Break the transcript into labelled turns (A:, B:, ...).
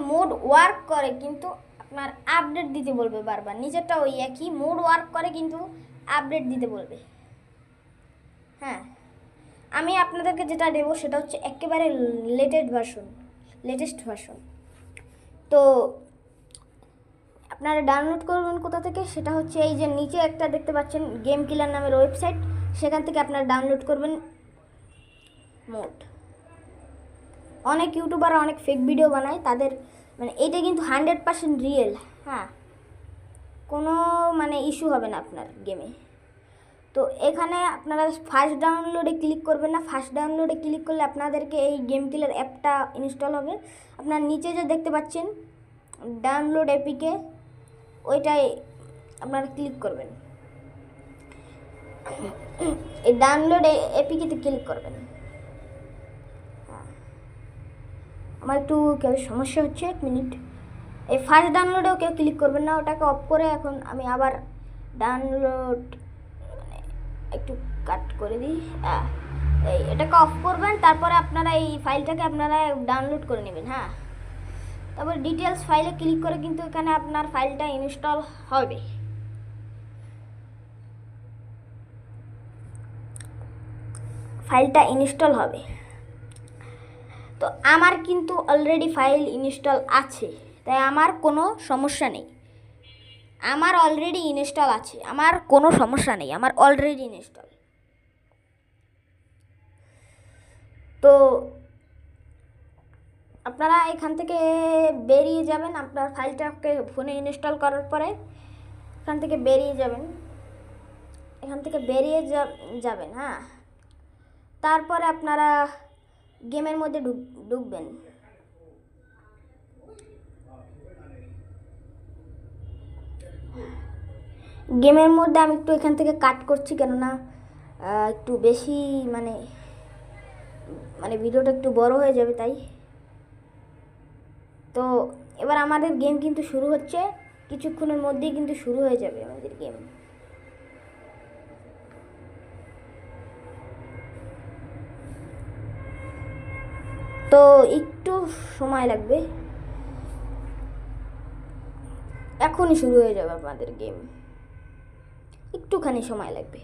A: Mode work করে কিন্তু আপনার আপডেট দিতে বলবে বারবার। নিচেরটা ওই একই, মোড ওয়ার্ক করে কিন্তু আপডেট দিতে বলবে। হ্যাঁ, আমি আপনাদেরকে যেটা দেবো সেটা হচ্ছে একেবারে লেটেস্ট ভার্সন। তো আপনারা ডাউনলোড করবেন কোথা থেকে, সেটা হচ্ছে এই যে নিচে একটা দেখতে পাচ্ছেন গেম কিলার নামের ওয়েবসাইট, সেখান থেকে আপনারা ডাউনলোড করবেন মোড। অনেক ইউটিউবার অনেক ফেক ভিডিও বানায়, তাদের মানে এটা কিন্তু 100% রিয়েল। হ্যাঁ, কোনো মানে ইস্যু হবে না আপনার গেমে। তো এখানে আপনারা ফার্স্ট ডাউনলোডে ক্লিক করবেন না। ফার্স্ট ডাউনলোডে ক্লিক করলে আপনাদেরকে এই গেম কিলার অ্যাপটা ইনস্টল হবে। আপনার নিচে যে দেখতে পাচ্ছেন ডাউনলোড এপিকে, ওইটাই আপনারা ক্লিক করবেন। এই ডাউনলোড এপিকেতে ক্লিক করবেন। আমার একটু কেউ সমস্যা হচ্ছে, 1 মিনিট। এই ফার্স্ট ডাউনলোডেও কেউ ক্লিক করবেন না, ওটাকে অফ করে এখন আমি আবার ডাউনলোড মানে একটু কাট করে দিই। এই এটাকে অফ করবেন, তারপরে আপনারা এই ফাইলটাকে আপনারা ডাউনলোড করে নেবেন। হ্যাঁ, তারপর ডিটেলস ফাইলে ক্লিক করে কিন্তু এখানে আপনার ফাইলটা ইনস্টল হবে। তো আমার কিন্তু অলরেডি ফাইল ইনস্টল আছে, তাই আমার কোনো সমস্যা নেই। আমার অলরেডি ইনস্টল। তো আপনারা এখান থেকে বেরিয়ে যাবেন। আপনার ফাইলটাকে ফোনে ইনস্টল করার পরে এখান থেকে বেরিয়ে যাবেন। হ্যাঁ, তারপরে আপনারা গেমের মধ্যে ঢুকবেন। গেমের মধ্যে আমি একটু এখান থেকে কাট করছি, কেননা একটু বেশি মানে ভিডিওটা একটু বড় হয়ে যাবে তাই। তো এবার আমাদের গেম কিন্তু শুরু হচ্ছে, কিছুক্ষণের মধ্যেই কিন্তু শুরু হয়ে যাবে আমাদের গেম। তো একটু সময় লাগবে, এখনই শুরু হয়ে যাবে আমাদের গেম, একটুখানি সময় লাগবে।